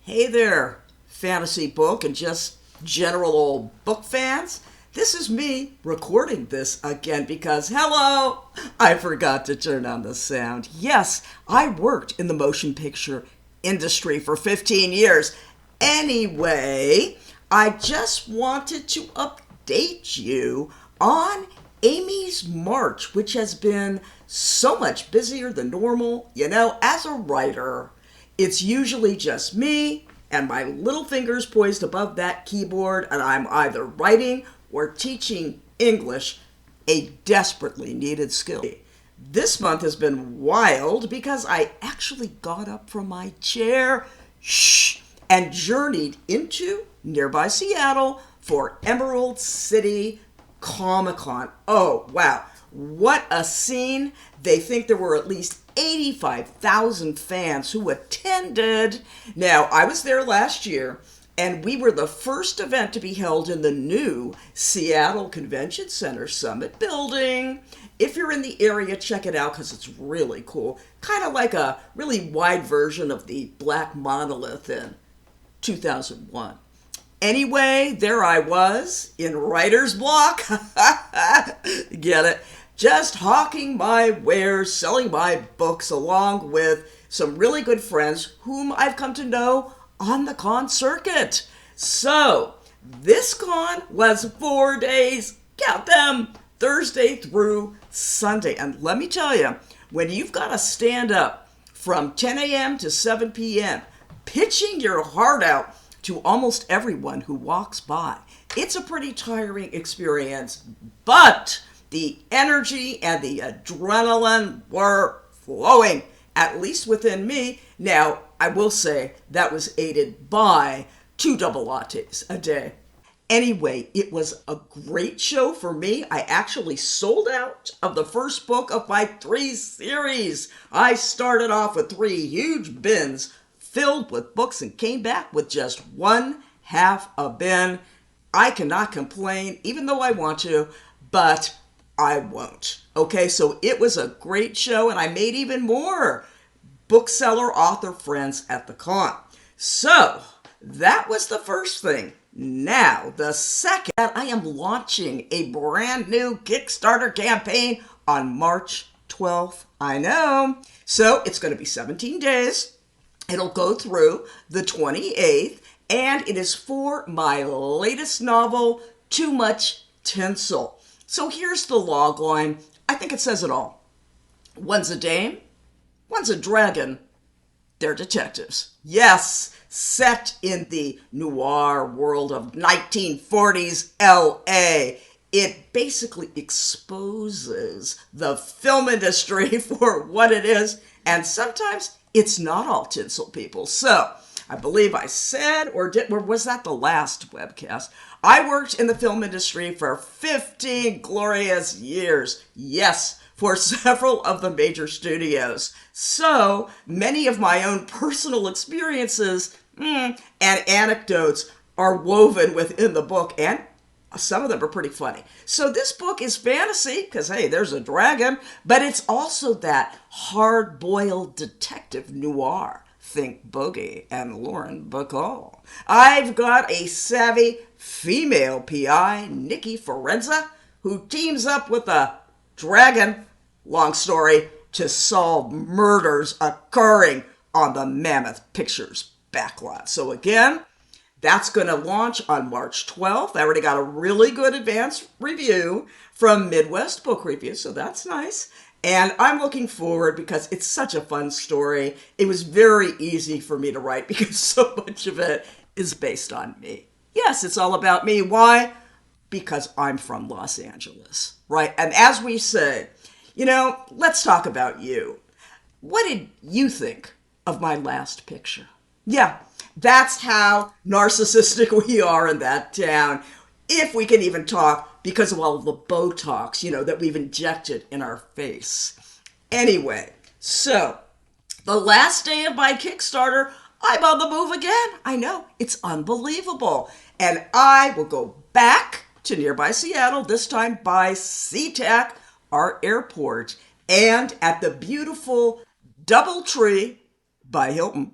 Hey there, fantasy book and just general old book fans. This is me recording this again because, hello, I forgot to turn on the sound. Yes, I worked in the motion picture industry for 15 years. Anyway, I just wanted to update you on Amy's March, which has been so much busier than normal. As a writer, it's usually just me and my little fingers poised above that keyboard, and I'm either writing or teaching English, a desperately needed skill. This month has been wild because I actually got up from my chair, and journeyed into nearby Seattle for Emerald City Comic Con. Oh, wow. What a scene. They think there were at least 85,000 fans who attended. Now, I was there last year, and we were the first event to be held in the new Seattle Convention Center Summit building. If you're in the area, check it out because it's really cool. Kind of like a really wide version of the Black Monolith in 2001. Anyway, there I was in writer's block. Get it? Just hawking my wares, selling my books, along with some really good friends whom I've come to know on the con circuit. So, this con was 4 days, count them, Thursday through Sunday. And let me tell you, when you've got to stand up from 10 a.m. to 7 p.m., pitching your heart out to almost everyone who walks by, it's a pretty tiring experience, but the energy and the adrenaline were flowing, at least within me. Now, I will say that was aided by 2 double lattes a day. Anyway, it was a great show for me. I actually sold out of the first book of my 3 series. I started off with 3 huge bins filled with books and came back with just 1/2 a bin. I cannot complain, even though I want to, but I won't. Okay, so it was a great show, and I made even more bookseller author friends at the con. So that was the first thing. Now, the second, I am launching a brand new Kickstarter campaign on March 12th. I know. So it's going to be 17 days. It'll go through the 28th, and it is for my latest novel, Too Much Tinsel. So here's the log line. I think it says it all. One's a dame, one's a dragon, they're detectives. Yes, set in the noir world of 1940s LA. It basically exposes the film industry for what it is, and sometimes it's not all tinsel, people. So, I believe I said, or was that the last webcast? I worked in the film industry for 15 glorious years. Yes, for several of the major studios. So, many of my own personal experiences and anecdotes are woven within the book, and some of them are pretty funny. So this book is fantasy, because hey, there's a dragon, but it's also that hard-boiled detective noir. Think Boogie and Lauren Bacall. I've got a savvy female PI, Nikki Forenza, who teams up with a dragon, long story, to solve murders occurring on the Mammoth Pictures backlot. So again, that's going to launch on March 12th. I already got a really good advance review from Midwest Book Review, so that's nice. And I'm looking forward because it's such a fun story. It was very easy for me to write because so much of it is based on me. Yes, it's all about me. Why? Because I'm from Los Angeles, right? And as we say, let's talk about you. What did you think of my last picture? Yeah, that's how narcissistic we are in that town. If we can even talk because of all the Botox, that we've injected in our face. Anyway, so the last day of my Kickstarter, I'm on the move again. I know, it's unbelievable. And I will go back to nearby Seattle, this time by SeaTac, our airport, and at the beautiful DoubleTree by Hilton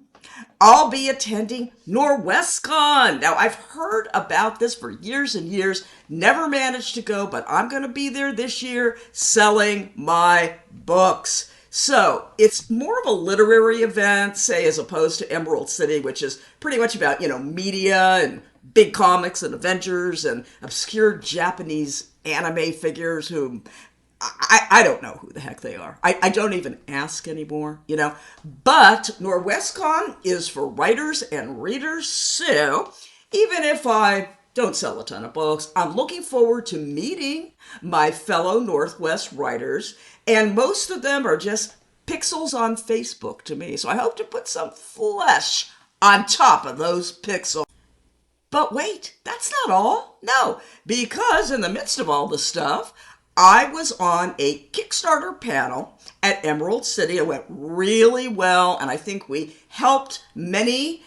I'll be attending NorwestCon. Now, I've heard about this for years and years, never managed to go, but I'm going to be there this year selling my books. So it's more of a literary event, say, as opposed to Emerald City, which is pretty much about, media and big comics and Avengers and obscure Japanese anime figures who I don't know who the heck they are. I don't even ask anymore. But NorwestCon is for writers and readers, so even if I don't sell a ton of books, I'm looking forward to meeting my fellow Northwest writers, and most of them are just pixels on Facebook to me. So I hope to put some flesh on top of those pixels. But wait, that's not all. No, because in the midst of all this stuff, I was on a Kickstarter panel at Emerald City. It went really well, and I think we helped many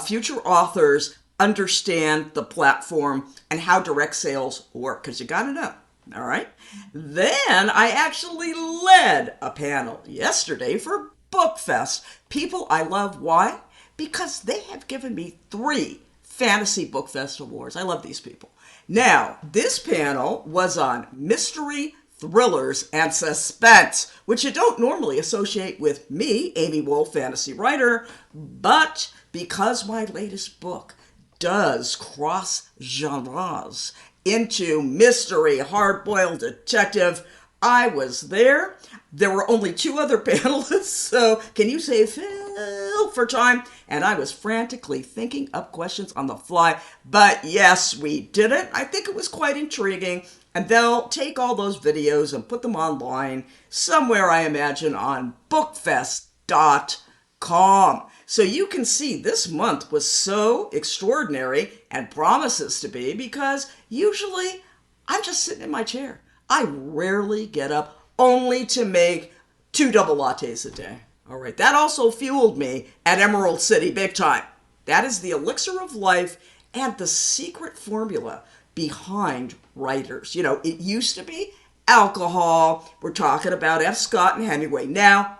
future authors understand the platform and how direct sales work, because you got to know, all right? Then I actually led a panel yesterday for BookFest. People I love. Why? Because they have given me 3 Fantasy BookFest awards. I love these people. Now, this panel was on mystery, thrillers, and suspense, which you don't normally associate with me, Amy Wolf, fantasy writer, but because my latest book does cross genres into mystery, hard-boiled detective, I was there. There were only 2 other panelists, so can you say fill for time? And I was frantically thinking up questions on the fly. But yes, we did it. I think it was quite intriguing. And they'll take all those videos and put them online somewhere, I imagine, on bookfest.com. So you can see this month was so extraordinary and promises to be, because usually I'm just sitting in my chair. I rarely get up, only to make 2 double lattes a day. All right, that also fueled me at Emerald City big time. That is the elixir of life and the secret formula behind writers. It used to be alcohol. We're talking about F. Scott and Hemingway. Now,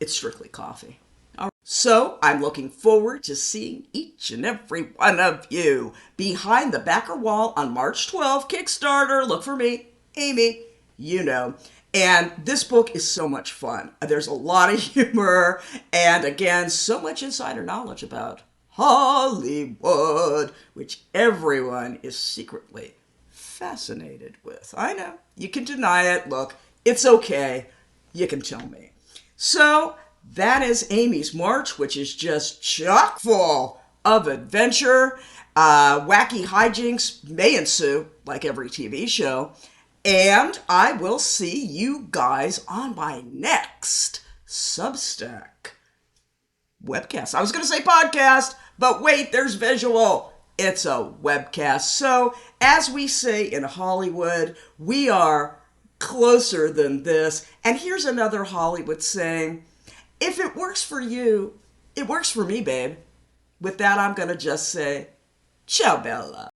it's strictly coffee. All right. So I'm looking forward to seeing each and every one of you behind the backer wall on March 12th. Kickstarter, look for me, Amy, And this book is so much fun. There's a lot of humor and, again, so much insider knowledge about Hollywood, which everyone is secretly fascinated with. I know. You can deny it. Look, it's okay. You can tell me. So that is Amy's March, which is just chock full of adventure. Wacky hijinks may ensue, like every TV show. And I will see you guys on my next Substack webcast. I was going to say podcast, but wait, there's visual. It's a webcast. So, as we say in Hollywood, we are closer than this. And here's another Hollywood saying, if it works for you, it works for me, babe. With that, I'm going to just say, ciao, Bella.